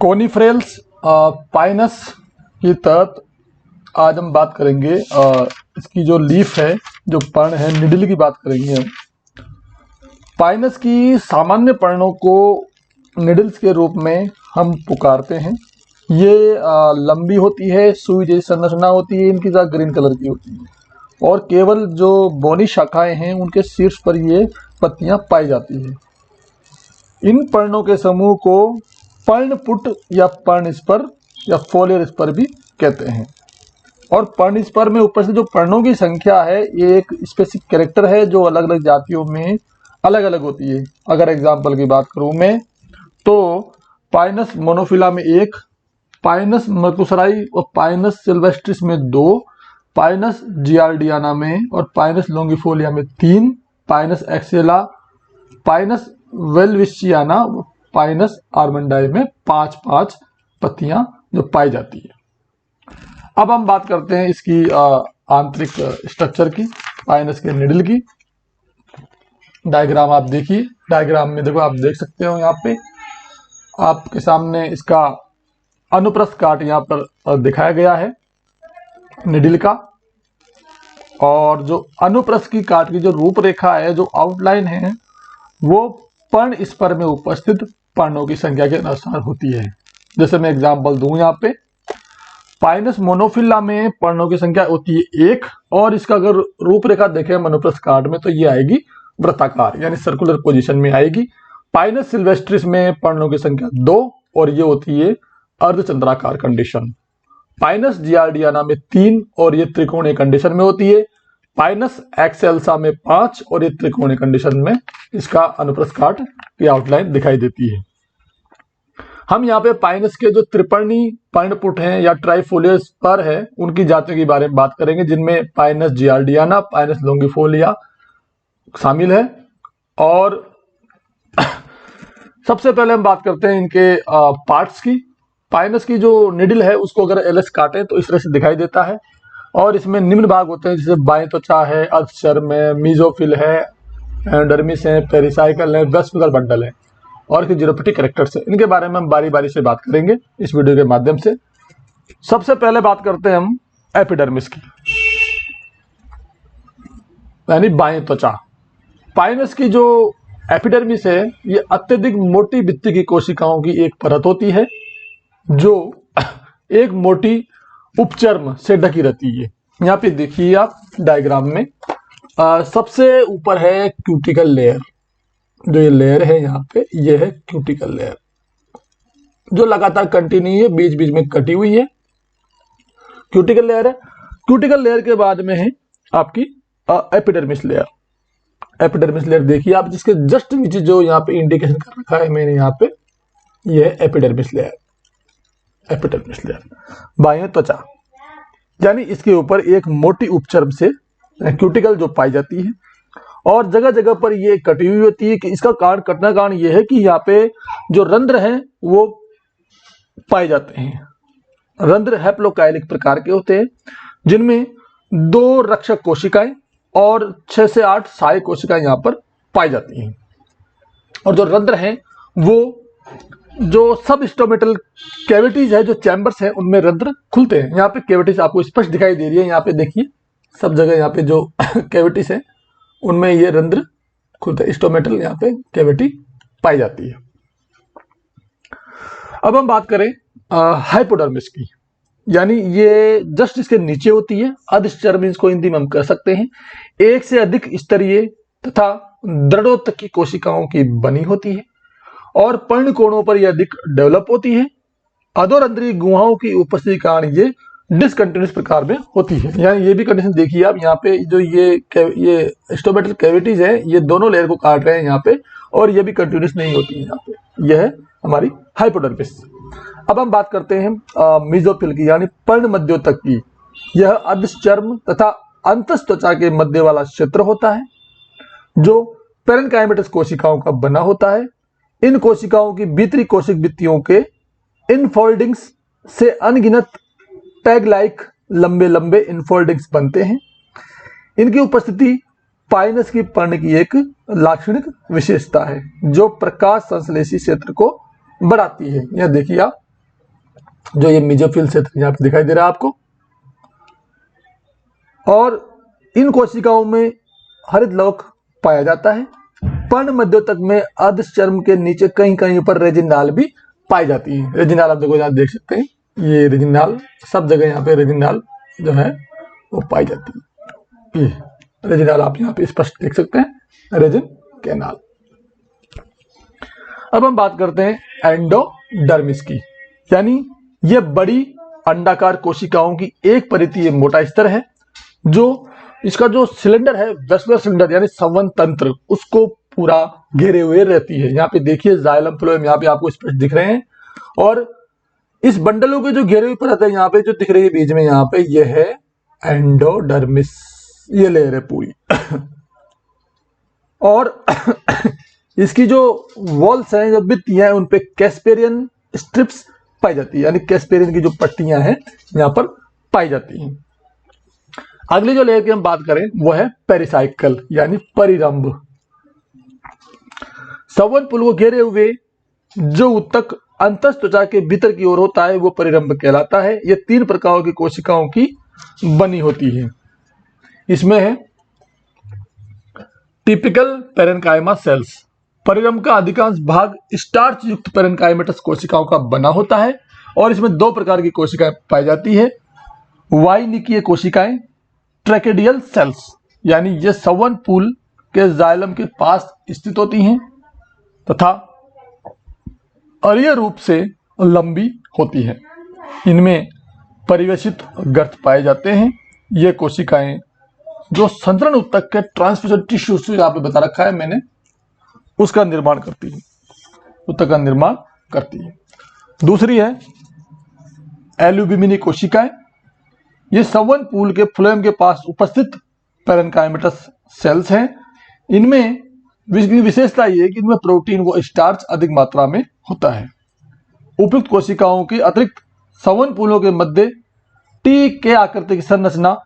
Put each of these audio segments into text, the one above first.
कोनिफेरल्स Pinus की तहत आज हम बात करेंगे। इसकी जो लीफ है, जो पर्ण है, निडल की बात करेंगे हम। पाइनस की सामान्य पर्णों को निडल्स के रूप में हम पुकारते हैं। ये लंबी होती है, सुई जैसी संरचना होती है, इनकी जगह ग्रीन कलर की होती है और केवल जो बोनी शाखाएं हैं उनके शीर्ष पर ये पत्तियां पाई जाती है। इन पर्णों के समूह को पर्णपुट या पर्णस्पर या फोलियर स्पर भी कहते हैं। और पर्णस्पर में उपस्थित जो पर्णों की संख्या है ये एक स्पेसिफिक कैरेक्टर है जो अलग अलग जातियों में अलग अलग होती है। अगर एग्जाम्पल की बात करूं मैं तो पाइनस मोनोफिला में 1, पाइनस मर्कुसराई और पाइनस सिल्वेस्ट्रिस में 2, पाइनस जियार्डियाना में और पाइनस लॉन्गिफोलिया में 3, पाइनस एक्सेला, पाइनस वेलविशियाना, पाइनस आर्मंडाई में 5 पत्तियां जो पाई जाती है। अब हम बात करते हैं इसकी आंतरिक स्ट्रक्चर की, पाइनस के निडल की। डायग्राम आप देखिए, डायग्राम में देखो, आप देख सकते हो यहाँ पे आपके सामने इसका अनुप्रस्थ काट यहाँ पर दिखाया गया है निडल का। और जो अनुप्रस्थ की काट की जो रूपरेखा है, जो आउटलाइन है, वो पर्ण स्पर में उपस्थित पर्णों की संख्या के अनुसार होती है। जैसे मैं एग्जांपल दूं, यहाँ पे पाइनस मोनोफिला में पर्णों की संख्या होती है 1 और इसका अगर रूपरेखा देखें अनुप्रस्थ काट में तो ये आएगी वृत्ताकार यानी सर्कुलर पोजीशन में आएगी। पाइनस सिल्वेस्ट्रिस में पर्णों की संख्या 2 और ये होती है अर्धचंद्राकार कंडीशन। पाइनस जियार्डियाना में 3 और ये त्रिकोणीय कंडीशन में होती है। पाइनस एक्सेल्सा में 5 और ये त्रिकोणीय कंडीशन में इसका अनुप्रस्थ काट की आउटलाइन दिखाई देती है। हम यहाँ पे पाइनस के जो त्रिपर्णी पर्णपुट हैं या ट्राइफोलियर स्पर है उनकी जातियों के बारे में बात करेंगे, जिनमें पाइनस जियार्डियाना, पाइनस लॉन्गिफोलिया शामिल है। और सबसे पहले हम बात करते हैं इनके पार्ट्स की। पाइनस की जो निडल है उसको अगर एलएस काटे तो इस तरह से दिखाई देता है और इसमें निम्न भाग होते हैं, जैसे बाएं त्वचा है, अर्धचर्म है, मीजोफिल है, डर्मिस है, पेरिसाइकल है, वेस्पिकल बंडल है और इसके जीरोपिटिक कैरेक्टर्स है। इनके बारे में हम बारी बारी से बात करेंगे इस वीडियो के माध्यम से। सबसे पहले बात करते हैं हम एपिडर्मिस की, यानी बाएं त्वचा। पाइनस की जो एपिडर्मिस है ये अत्यधिक मोटी भित्ति की कोशिकाओं की एक परत होती है जो एक मोटी उपचर्म से ढकी रहती है। यहाँ पे देखिए आप डायग्राम में सबसे ऊपर है क्यूटिकल लेयर। जो ये लेयर है यहाँ पे, ये है क्यूटिकल लेयर जो लगातार कंटिन्यू है, बीच बीच में कटी हुई है, क्यूटिकल लेयर है। क्यूटिकल लेयर के बाद में है आपकी एपिडर्मिस लेयर। एपिडर्मिस लेयर देखिए आप, जिसके जस्ट नीचे जो यहाँ पे इंडिकेशन कर रखा है मैंने यहाँ पे, ये है एपिडर्मिस लेयर। एपिडर्मिस लेयर बाह्य त्वचा, यानी इसके ऊपर एक मोटी उपचर्म से क्यूटिकल जो पाई जाती है और जगह जगह पर ये कटी हुई होती है। कि इसका कारण, कटना कारण ये है कि यहाँ पे जो रंध्र हैं वो पाए जाते हैं। रंध्र हैप्लोकाइलिक प्रकार के होते हैं जिनमें 2 रक्षक कोशिकाएं और 6 से 8 सहायक कोशिकाएं यहाँ पर पाई जाती हैं। और जो रंध्र हैं वो जो सब स्टोमेटल कैविटीज है, जो चैम्बर्स हैं, उनमें रंध्र खुलते हैं। यहाँ पे कैविटीज आपको स्पष्ट दिखाई दे रही है। यहाँ पे देखिए सब जगह यहाँ पे जो कैविटीज है उनमें ये रंध्र खुलते हैं, स्टोमेटल यहाँ पे कैविटी पाई जाती है। अब हम बात करें हाइपोडर्मिस की, यानी ये जस्ट इसके नीचे होती है। अधश्चर्म इसको हिंदी में हम कह सकते हैं। एक से अधिक स्तरीय तथा दृढ़ोत्तक कोशिकाओं की बनी होती है और पर्णकोणों पर यह अधिक डेवलप होती है। अधोरंध्रीय गुहाओं की उपस्थिति के कारण ये डिसकंटिन्यूस प्रकार में होती है। यानी ये भी कंडीशन देखिए आप, यहाँ पे जो ये स्टोमेटल कैविटीज है ये दोनों लेयर को काट रहे हैं यहाँ पे, और ये भी कंटिन्यूस नहीं होती है। यहाँ पे यह है हमारी हाइपोडर्मिस। अब हम बात करते हैं मीजोफिल की, यानी पर्ण मध्योतक की। यह अधश्चर्म तथा अंतस त्वचा के मध्य वाला क्षेत्र होता है जो पेरेन्काइमेटस कोशिकाओं का बना होता है। इन कोशिकाओं की भीतरी कोशिक भित्तियों के इनफोल्डिंग्स से अनगिनत टैग लाइक लंबे लंबे इनफोल्डिंग्स बनते हैं। इनकी उपस्थिति पाइनस की पर्ण की एक लाक्षणिक विशेषता है जो प्रकाश संश्लेषी क्षेत्र को बढ़ाती है। यह देखिए आप, जो ये मेसोफिल क्षेत्र यहाँ पे दिखाई दे रहा है आपको। और इन कोशिकाओं में हरित लवक पाया जाता है। पर्ण मध्योतक में अर्धचर्म के नीचे कहीं कहीं पर रेजिनाल भी पाई जाती है। रेजिनाल आप देखो यहाँ देख सकते हैं, ये रेजिनाल सब जगह यहाँ पे रेजिनाल जो है वो पाई जाती है। ये रेजिनाल आप यहाँ पे स्पष्ट देख सकते हैं, रेजिन कैनाल। अब हम बात करते हैं एंडोडर्मिस की, यानी ये बड़ी अंडाकार कोशिकाओं की एक परिधीय मोटा स्तर है जो इसका जो सिलेंडर है, वेस्कुलर सिलेंडर यानी संवहन तंत्र, उसको पूरा घेरे हुए रहती है। यहाँ पे देखिए जाइलम फ्लोएम यहाँ पे आपको स्पष्ट दिख रहे हैं, और इस बंडलों के जो घेरे हुए परत है यहाँ पे जो दिख रही है बीच में, यहाँ पे ये है एंडोडर्मिस, ये लेयर है पूरी। और इसकी जो वॉल्स हैं, जो भित्तियां हैं, उन पे कैस्पेरियन स्ट्रिप्स पाई जाती है, यानी कैस्पेरियन की जो पट्टियां हैं यहाँ पर पाई जाती हैं। अगली जो लेयर की हम बात करें वो है पेरिसाइकल यानी परिरंभ। संवहन पुल को घेरे हुए जो उत्तक अंतस त्वचा के भीतर की ओर होता है वो परिरंभ कहलाता है। ये 3 प्रकार की कोशिकाओं की बनी होती है। इसमें है टिपिकल पेरेन्काइमा सेल्स। परिरंभ का अधिकांश भाग स्टार्च युक्त पेरेन्काइमेटस कोशिकाओं का बना होता है, और इसमें 2 प्रकार की कोशिकाएं पाई जाती है। वाइनिकीय कोशिकाएं, ट्रैकेडियल सेल्स, यानी ये संवहन पुल के जाइलम के पास स्थित होती हैं तथा अरीय रूप से लंबी होती है। इनमें परिवेशित गर्त पाए जाते हैं। ये कोशिकाएं जो संतरण उत्तक के ट्रांसमिशन टिश्यू से यहाँ पे बता रखा है मैंने, उसका निर्माण करती है, उत्तक का निर्माण करती है। दूसरी है एल्यूबिमिनी कोशिकाएं। ये संवहन पुल के फ्लोएम के पास उपस्थित पेरेन्काइमेटस सेल्स हैं। इनमें विशेषता ये है कि इनमें प्रोटीन व स्टार्च अधिक मात्रा में होता है। उपयुक्त कोशिकाओं के अतिरिक्त संवहन पुलों के मध्य टी के आकृति की संरचना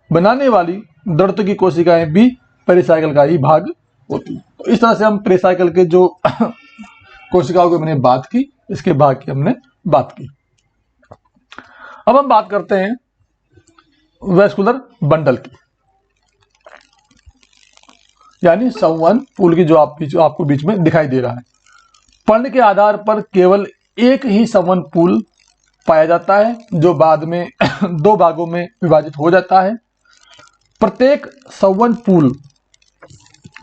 बनाने वाली दर्द की कोशिकाएं भी पेरिसाइकल का ही भाग होती है। तो इस तरह से हम पेरिसाइकल के जो कोशिकाओं की मैंने बात की, इसके भाग की हमने बात की। अब हम बात करते हैं वेस्कुलर बंडल की, यानी संवहन पुल की जो आपको बीच में दिखाई दे रहा है। पर्ण के आधार पर केवल एक ही संवहन पुल पाया जाता है जो बाद में 2 भागों में विभाजित हो जाता है। प्रत्येक संवहन पुल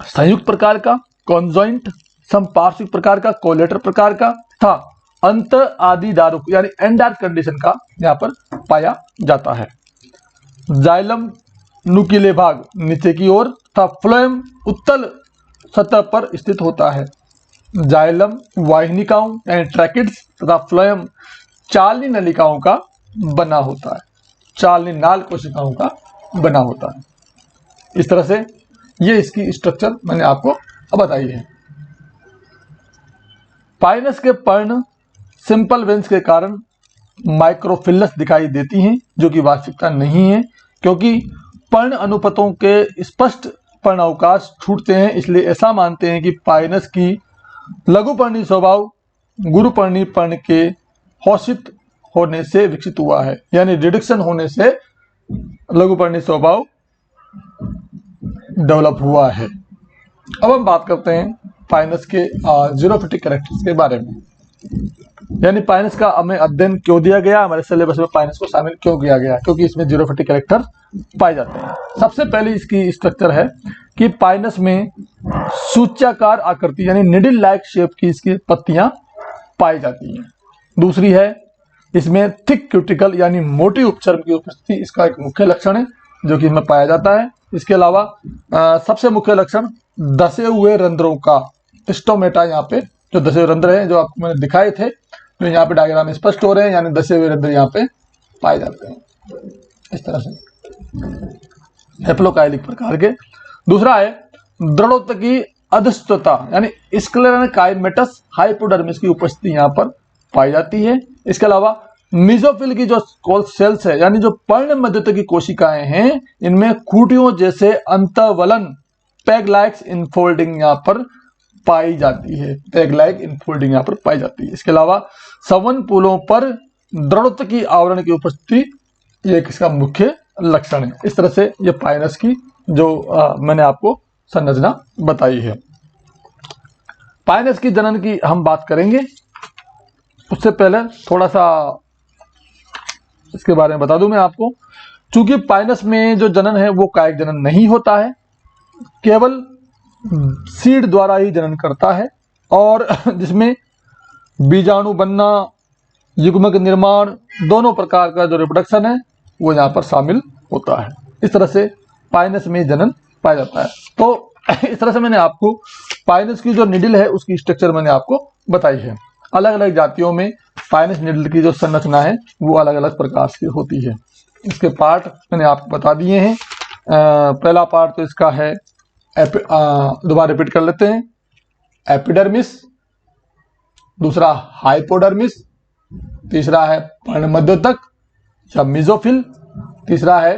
संयुक्त प्रकार का, कॉन्जॉइंट, संपार्श्विक प्रकार का, कोलेटर प्रकार का तथा अंत आदि दारुक यानी एंडार्क कंडीशन का यहाँ पर पाया जाता है। जाइलम नुकीले भाग नीचे की ओर तथा फ्लोएम उत्तल सतह पर स्थित होता है। जाइलम वाहिनिकाओं यानी ट्रैकिड्स तथा फ्लोएम चालनी नलिकाओं का बना होता है, चालनी नाल कोशिकाओं का बना होता है। इस तरह से ये इसकी स्ट्रक्चर मैंने आपको बताई है। पाइनस के पर्ण सिंपल वेन्स के कारण माइक्रोफिलस दिखाई देती हैं, जो कि वास्तविकता नहीं है, क्योंकि पर्ण अनुपतों के स्पष्ट पर्ण अवकाश छूटते हैं। इसलिए ऐसा मानते हैं कि पाइनस की लघुपर्णी स्वभाव गुरुपर्णी पर्ण के हौषित होने से विकसित हुआ है, यानी रिडक्शन होने से लघुपर्णी स्वभाव डेवलप हुआ है। अब हम बात करते हैं पाइनस के जीरोफिटिक कैरेक्टर्स के बारे में, यानी पाइनस का हमें अध्ययन क्यों दिया गया, हमारे सिलेबस में पाइनस को शामिल क्यों किया गया, क्योंकि इसमें जीरोफिटिक कैरेक्टर पाए जाते हैं। सबसे पहले इसकी स्ट्रक्चर है कि पाइनस में सूच्याकार आकृति यानी निडल लाइक शेप की इसकी पत्तियां पाई जाती हैं। दूसरी है इसमें थिक क्यूटिकल यानी मोटी उपचर्म की उपस्थिति, इसका एक मुख्य लक्षण है जो कि इसमें पाया जाता है। इसके अलावा सबसे मुख्य लक्षण दसे हुए रंध्रों का, स्टोमेटा, यहाँ पे जो दसे हुए रंध्र हैं जो आपको मैंने दिखाए थे, जो यहाँ पे डायग्राम में स्पष्ट हो रहे हैं, यानी दसे हुए रंध्र यहाँ पे पाए जाते हैं इस तरह से हेप्लोकाइलिक प्रकार के। दूसरा है दृढ़ोत्तकी अधस्तता यानी स्क्लेरेनकाइमेटस हाइपोडर्मिस की उपस्थिति यहाँ पर पाई जाती है। इसके अलावा मीजोफिल की जो सेल्स है यानी जो पर्ण मध्यतकी कोशिकाएं हैं, इनमें खूंटियों जैसे अंतवलन पैग लाइक इनफोल्डिंग यहाँ पर पाई जाती है, पैग लाइक इनफोल्डिंग यहाँ पर पाई जाती है। इसके अलावा संवहन पुलों पर दृढ़ता की आवरण की उपस्थिति ये किसका मुख्य लक्षण है। इस तरह से ये पाइनस की जो मैंने आपको संरचना बताई है। पाइनस की जनन की हम बात करेंगे, उससे पहले थोड़ा सा इसके बारे में बता दूं मैं आपको। चूंकि पाइनस में जो जनन है वो कायिक जनन नहीं होता है, केवल सीड द्वारा ही जनन करता है, और जिसमें बीजाणु बनना, युग्मक निर्माण, दोनों प्रकार का जो रिप्रोडक्शन है वो यहाँ पर शामिल होता है। इस तरह से पाइनस में जनन पाया जाता है। तो इस तरह से मैंने आपको पाइनस की जो निडल है उसकी स्ट्रक्चर मैंने आपको बताई है। अलग अलग जातियों में पाइनस निडल की जो संरचना है वो अलग अलग प्रकार से होती है। इसके पार्ट मैंने आपको बता दिए हैं। पहला पार्ट तो इसका है, दोबारा रिपीट कर लेते हैं, एपिडर्मिस, दूसरा हाइपोडर्मिस, तीसरा है पर्णमध्योतक या मिजोफिल, तीसरा है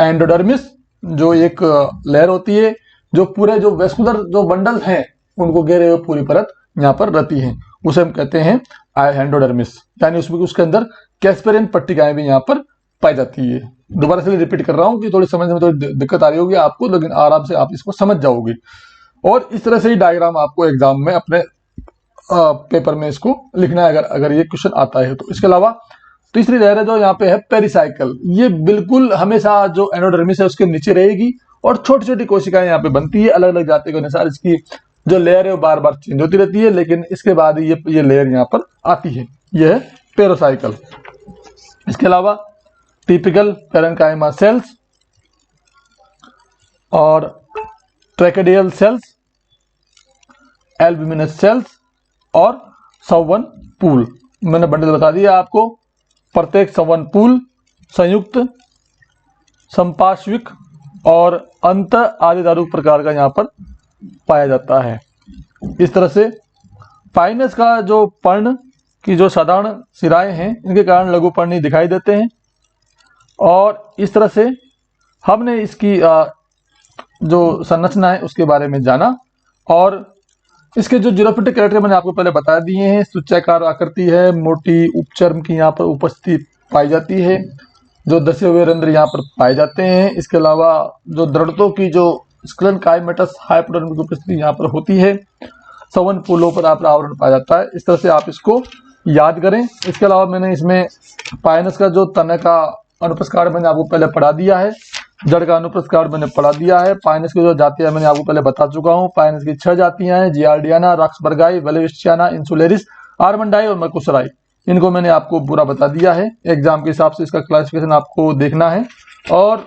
एंडोडर्मिस जो एक लेयर होती है जो पूरे जो वेस्कुलर जो बंडल हैं उनको घेरे हुए पूरी परत यहाँ पर रहती है, उसे हम कहते हैं एंडोडर्मिस, यानी उसमें उसके अंदर कैस्पेरियन पट्टिकाएं भी यहाँ पर पाई जाती है। दोबारा से रिपीट कर रहा हूँ कि थोड़ी समझने में थोड़ी दिक्कत आ रही होगी आपको, लेकिन आराम से आप इसको समझ जाओगे। और इस तरह से ही डायग्राम आपको एग्जाम में अपने पेपर में इसको लिखना है अगर ये क्वेश्चन आता है तो। इसके अलावा तीसरी लेयर है जो यहाँ पे है पेरिसाइकल, ये बिल्कुल हमेशा जो एंडोडर्मिस है उसके नीचे रहेगी और छोटी छोटी कोशिकाएं यहाँ पे बनती है। अलग अलग जाति के अनुसार इसकी जो लेयर है वो बार बार चेंज होती रहती है, लेकिन इसके बाद ये लेयर यहाँ पर आती है, यह है पेरोसाइकल। इसके अलावा टिपिकल पैरेन्काइमा सेल्स और ट्रैकेडियल सेल्स, एल्ब्यूमिनस सेल्स और संवन पूल, मैंने बंडल बता दिया आपको। प्रत्येक संवन पूल संयुक्त, संपार्श्विक और अंत आदि दारुक प्रकार का यहाँ पर पाया जाता है। इस तरह से पाइनस का जो पर्ण की जो साधारण सिराएं हैं इनके कारण लघु पर्णी दिखाई देते हैं। और इस तरह से हमने इसकी जो संरचना है उसके बारे में जाना। और इसके जो जीरोफिटिक कैरेक्टर मैंने आपको पहले बता दिए हैं, सूच्याकार आकृति है, मोटी उपचर्म की यहाँ पर उपस्थिति पाई जाती है, जो दसे हुए रंध्र यहाँ पर पाए जाते हैं। इसके अलावा जो दृढ़तों की जो स्क्लेरल काइमेटस हाइपोडर्मिस की उपस्थिति यहाँ पर होती है, संवन पुलों पर आप आवरण पाया जाता है। इस तरह से आप इसको याद करें। इसके अलावा मैंने इसमें पाइनस का जो तना का अनुप्रस्थ मैंने आपको पहले पढ़ा दिया है, जड़ का अनुप्रस्थ मैंने पढ़ा दिया है। पाइनस की जो जातियां मैंने आपको पहले बता चुका हूँ। पाइनस की 6 जातियां हैं, जियार्डियाना, रॉक्सबर्गाई, वेलेविस्टियाना, इंसुलेरिस, आर्मंडाई और मर्कुसराई। इनको मैंने आपको पूरा बता दिया है। एग्जाम के हिसाब से इसका क्लासिफिकेशन आपको देखना है। और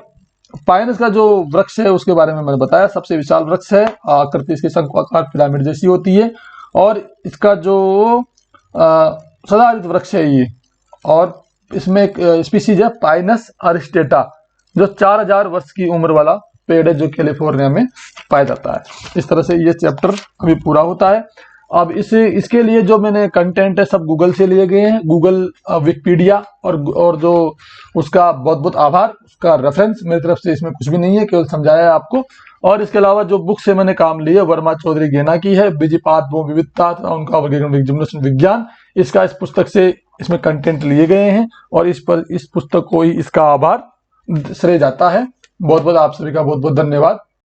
पाइनस का जो वृक्ष है उसके बारे में मैंने बताया, सबसे विशाल वृक्ष है, आकृति इसकी शंक्वाकार पिरामिड जैसी होती है। और इसका जो सदाहरित वृक्ष है ये, और इसमें एक स्पीसीज है पाइनस अरिस्टेटा जो 4000 वर्ष की उम्र वाला पेड़ है जो कैलिफोर्निया में पाया जाता है। इस तरह से ये चैप्टर अभी पूरा होता है। अब इसके लिए जो मैंने कंटेंट है सब गूगल से लिए गए हैं, गूगल, विकिपीडिया और जो उसका बहुत बहुत आभार। उसका रेफरेंस मेरी तरफ से इसमें कुछ भी नहीं है, केवल समझाया है आपको। और इसके अलावा जो बुक से मैंने काम लिया वर्मा चौधरी गेना की है, बीजीपात भू विविधता तथा उनका वर्गीकरण विज्ञान, इसका इस पुस्तक से इसमें कंटेंट लिए गए हैं और इस पुस्तक को ही इसका आभार श्रेय जाता है। बहुत बहुत आप सभी का बहुत बहुत धन्यवाद।